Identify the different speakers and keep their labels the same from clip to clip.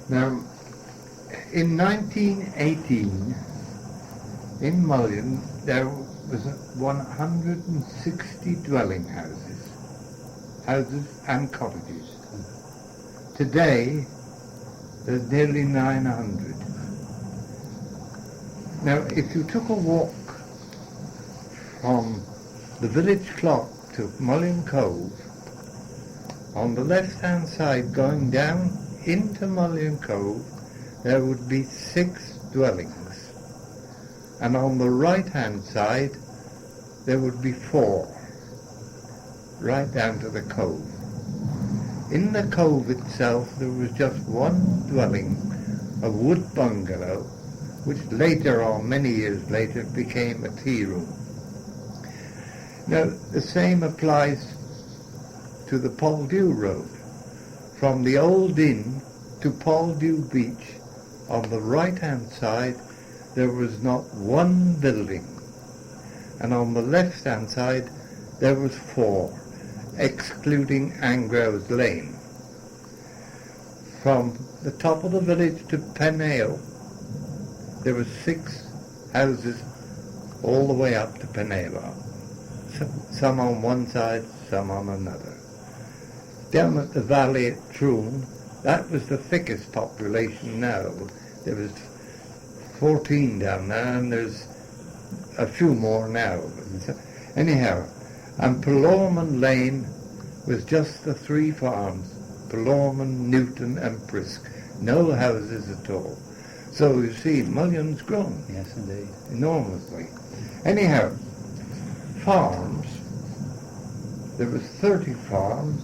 Speaker 1: Now, in 1918, in Mullion, there was 160 dwelling houses and cottages. Today, there's nearly 900. Now, if you took a walk from the village clock to Mullion Cove, on the left-hand side going down into Mullion Cove, there would be 6 dwellings. And on the right-hand side, there would be 4, right down to the cove. In the cove itself, there was just one dwelling, a wood bungalow, which later on, many years later, became a tea room. Now, the same applies to the Pauldew Road. From the old inn to Pauldew Beach, on the right-hand side, there was not one building. And on the left-hand side, there was 4, excluding Angrow's Lane. From the top of the village to Penhale, there were 6 houses all the way up to Penhale. Some on one side, some on another. Down at the valley at Troon, that was the thickest population now. There was 14 down there, and there's a few more now. Anyhow, and Pelorman Lane was just the 3 farms, Pelorman, Newton and Prisk. No houses at all. So you see, Mullion's grown.
Speaker 2: Yes, indeed.
Speaker 1: Enormously. Anyhow, farms, there was 30 farms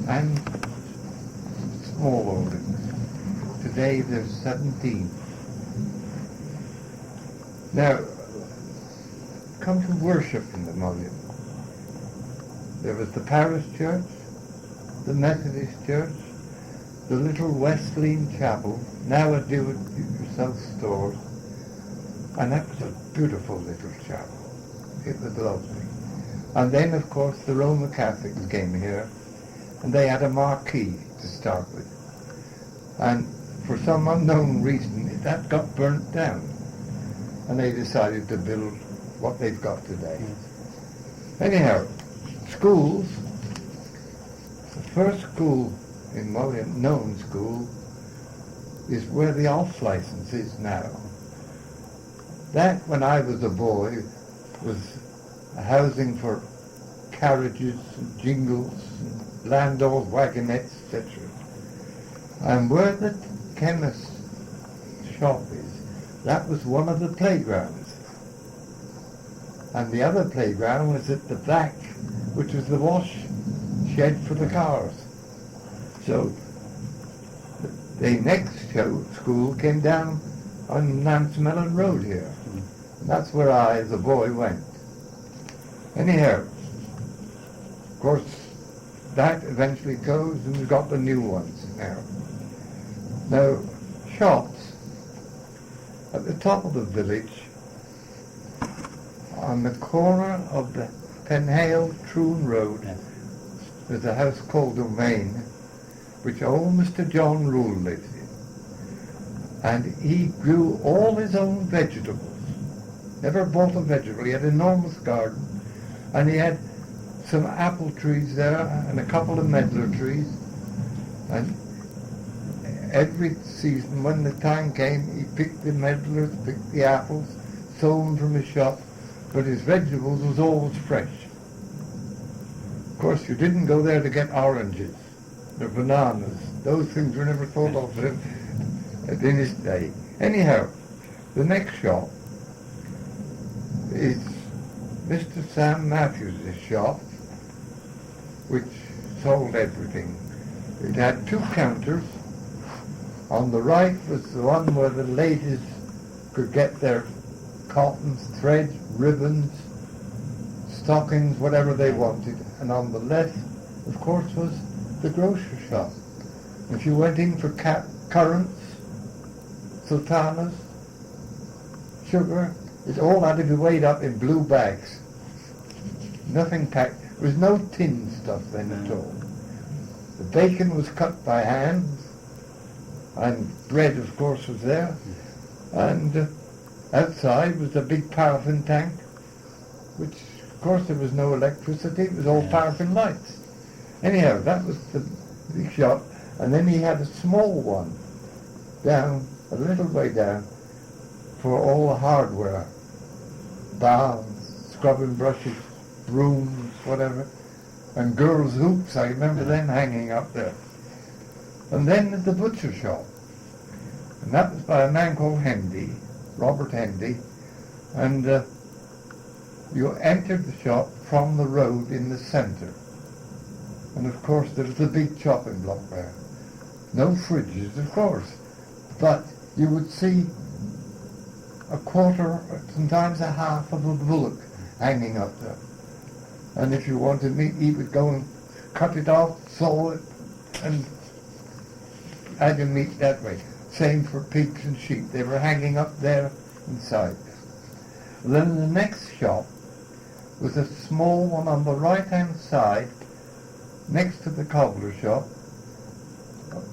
Speaker 1: and small holdings. Today there's 17. Now, come to worship in the Mullion. There was the parish church, the Methodist church, the little Wesleyan chapel, now a do-it-yourself store, and that was a beautiful little chapel. It was lovely. And then, of course, the Roman Catholics came here, and they had a marquee to start with. And for some unknown reason, that got burnt down, and they decided to build what they've got today. Anyhow, schools. The first school in Mullion, known school, is where the off license is now. That, when I was a boy, was a housing for carriages and jingles and landaus, wagonettes, etc. And where the chemist's shop is, that was one of the playgrounds. And the other playground was at the back, which was the wash shed for the cars. So the next school came down on Nansemellon Road here. And that's where I, as a boy, went. Anyhow, of course, that eventually goes, and we've got the new ones now. Now, shops at the top of the village, on the corner of the Penhale Troon Road, there's a house called Domain, which old Mr. John Rule lives in. And he grew all his own vegetables. Never bought a vegetable. He had an enormous garden, and he had some apple trees there and a couple of medlar trees. And every season, when the time came, he picked the medlars, picked the apples, sold them from his shop, but his vegetables was always fresh. Of course, you didn't go there to get oranges or bananas. Those things were never thought of in his day. Anyhow, the next shop is Mr. Sam Matthews' shop, which sold everything. It had 2 counters. On the right was the one where the ladies could get their cottons, threads, ribbons, stockings, whatever they wanted. And on the left, of course, was the grocery shop. If you went in for currants, sultanas, sugar, it all had to be weighed up in blue bags. Nothing packed. There was no tin stuff then at all. The bacon was cut by hand, And bread, of course, was there. And outside was a big paraffin tank, which, of course, there was no electricity. It was all paraffin lights. Anyhow, that was the big shop. And then he had a small one down, a little way down, for all the hardware. Balms, scrubbing brushes, brooms, whatever. And girls' hoops, I remember them hanging up there. And then the butcher shop. And that was by a man called Hendy, Robert Hendy. And you entered the shop from the road in the centre. And of course there was a big chopping block there. No fridges, of course. But you would see a quarter, sometimes a half of a bullock hanging up there. And if you wanted meat, he would go and cut it off, saw it, and add your meat that way. Same for pigs and sheep. They were hanging up there inside. Then the next shop was a small one on the right-hand side, next to the cobbler shop.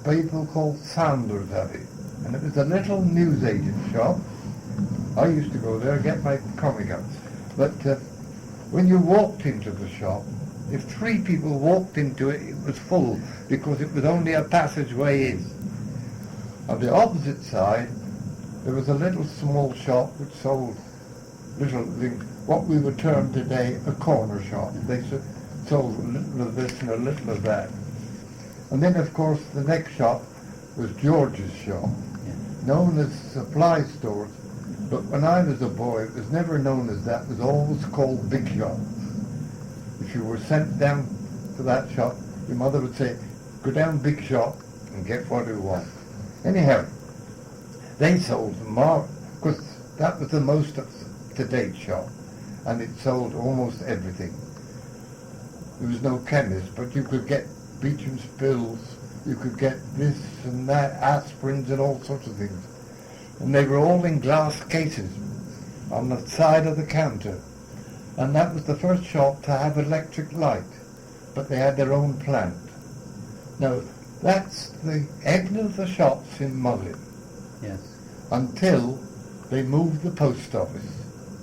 Speaker 1: People called Sanders had it. And it was a little newsagent shop. I used to go there and get my comic ups. But when you walked into the shop, if 3 people walked into it, it was full because it was only a passageway in. On the opposite side, there was a little small shop which sold little things, what we would term today a corner shop. They sold a little of this and a little of that. And then, of course, the next shop was George's shop, known as supply stores. But when I was a boy, it was never known as that. It was always called Big Shop. If you were sent down to that shop, your mother would say, go down Big Shop and get what you want. Anyhow, they sold more, because that was the most up-to-date shop, and it sold almost everything. There was no chemist, but you could get Beecham's pills, you could get this and that, aspirins and all sorts of things. And they were all in glass cases on the side of the counter. And that was the first shop to have electric light, but they had their own plant. Now, that's the end of the shops in Mullion.
Speaker 2: Yes.
Speaker 1: Until they moved the post office.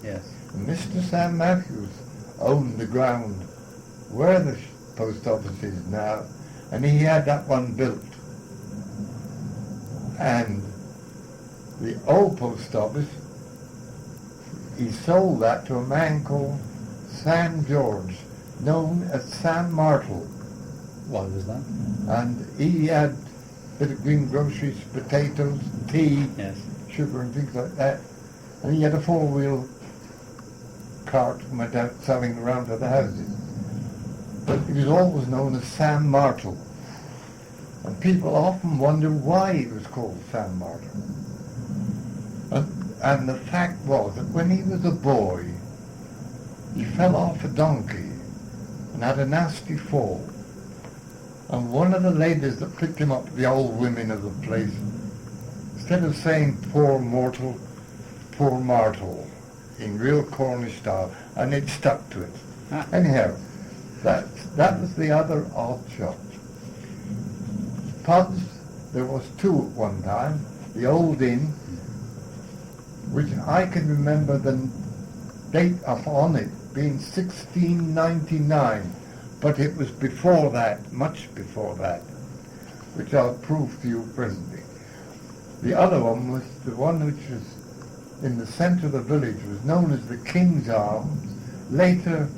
Speaker 2: Yes.
Speaker 1: And Mr. Sam Matthews owned the ground where the post office is now, and he had that one built. And the old post office, he sold that to a man called Sam George, known as Sam Martle.
Speaker 2: Why was that?
Speaker 1: And he had a bit of green groceries, potatoes, tea,
Speaker 2: Yes.
Speaker 1: sugar and things like that. And he had a 4-wheel cart and went out selling around to the houses. But he was always known as Sam Martle. And people often wonder why he was called Sam Martle. And the fact was that when he was a boy, he fell off a donkey and had a nasty fall. And one of the ladies that picked him up, the old women of the place, instead of saying poor mortal, poor martel, in real Cornish style, and it stuck to it. Anyhow, that was the other odd shop. Pubs, there was 2 at one time. The Old Inn, which I can remember the date on it being 1699. But it was before that, much before that, which I'll prove to you presently. The other one was the one which was in the centre of the village, was known as the King's Arms, later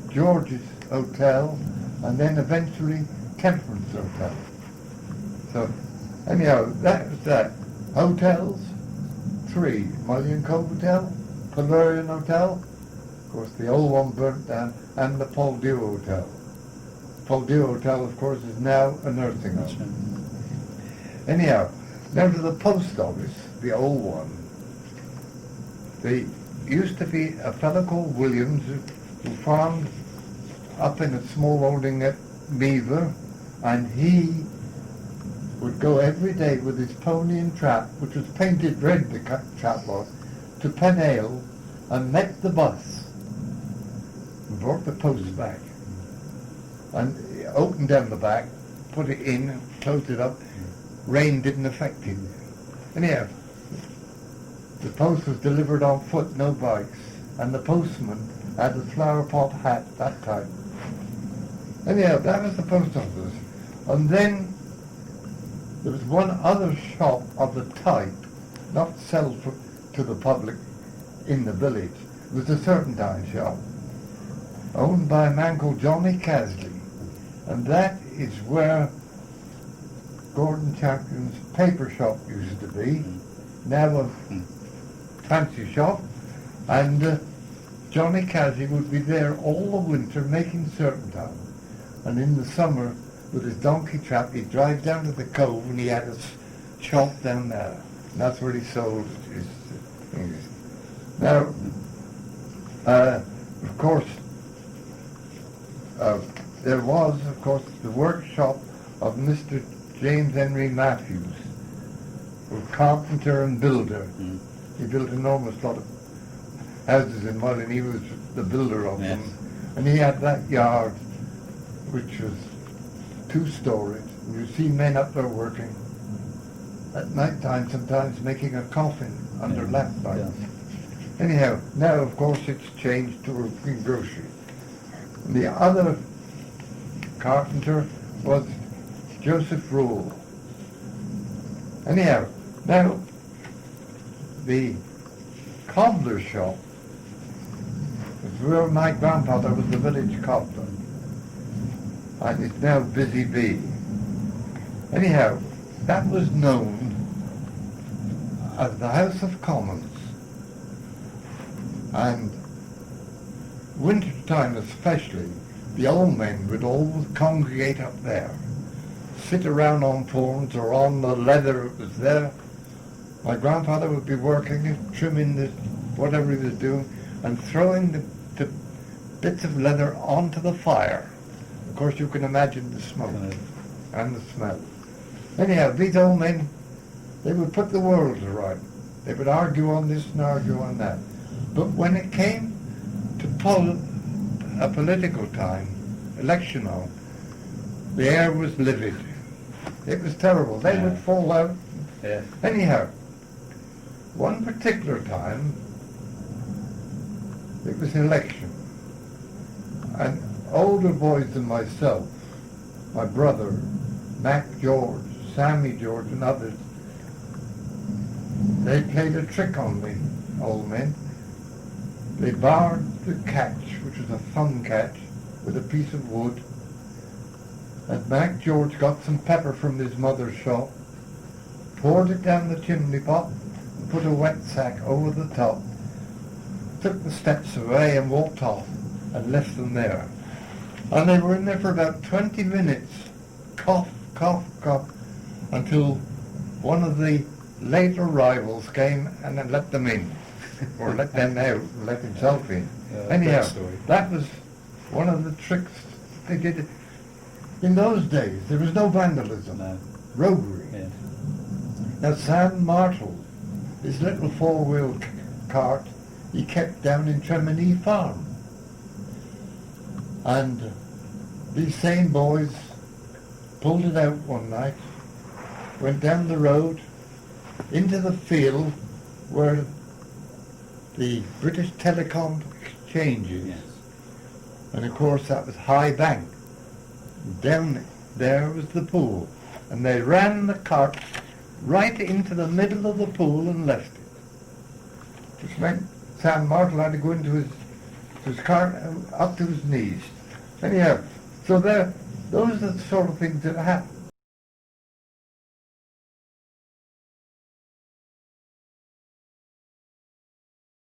Speaker 1: George's Hotel, and then eventually Temperance Hotel. So, anyhow, that was that. Hotels, 3. Mullion Cove Hotel, Mullion Hotel, of course the old one burnt down, and the Paul Dew Hotel. Paul Dew Hotel, of course, is now a nursing home. Anyhow, now to the post office, the old one. There used to be a fellow called Williams who farmed up in a small holding at Beaver, and he would go every day with his pony and trap, which was painted red, the trap was, to Penale, and met the bus, and brought the post back. And he opened down the back, put it in, closed it up, rain didn't affect him. Anyhow, the post was delivered on foot, no bikes, and the postman had a flower pot hat that time. Anyhow, that was the post office. And then there was one other shop of the type, not sold to the public in the village. It was a turpentine shop, owned by a man called Johnny Casley. And that is where Gordon Champion's paper shop used to be, now a fancy shop. And Johnny Casley would be there all the winter making turpentine. And in the summer, with his donkey trap, he'd drive down to the cove and he had a shop down there. And that's where he sold his things. Now, of course, there was, of course, the workshop of Mr. James Henry Matthews, a carpenter and builder. He built an enormous lot of houses in Mullion. He was the builder of them. And he had that yard, which was 2 stories. And you see men up there working at night time, sometimes making a coffin under lamplight. Anyhow, now of course it's changed to a grocery. And the other carpenter was Joseph Rule. Anyhow, now the cobbler shop was where my grandfather was the village cobbler, and it's now Busy Bee. Anyhow, that was known as the House of Commons, and winter time especially, the old men would always congregate up there, sit around on forms or on the leather that was there. My grandfather would be working, trimming the, whatever he was doing, and throwing the bits of leather onto the fire. Of course, you can imagine the smoke and the smell. Anyhow, these old men, they would put the world to right. They would argue on this and argue on that. But when it came to a political time, election on, the air was livid. It was terrible. They would fall out. Anyhow, one particular time, it was an election. And older boys than myself, my brother, Mac George, Sammy George and others, they played a trick on me, old men. They barred the catch, which was a thumb catch, with a piece of wood. And Mac George got some pepper from his mother's shop, poured it down the chimney pot, and put a wet sack over the top, took the steps away and walked off, and left them there. And they were in there for about 20 minutes, cough, cough, cough, until one of the late arrivals came and then let them in, or let them out, and let himself in. Anyhow, that was one of the tricks they did. In those days, there was no vandalism, roguery. Now, Sam Martle, his little four-wheel cart, he kept down in Tremonee Farm. And these same boys pulled it out one night, went down the road, into the field where the British Telecom Exchange is. And of course that was High Bank. Down there was the pool. And they ran the cart right into the middle of the pool and left it. Which meant Sam Martle had to go into his cart up to his knees. Anyhow, so those are the sort of things that happened.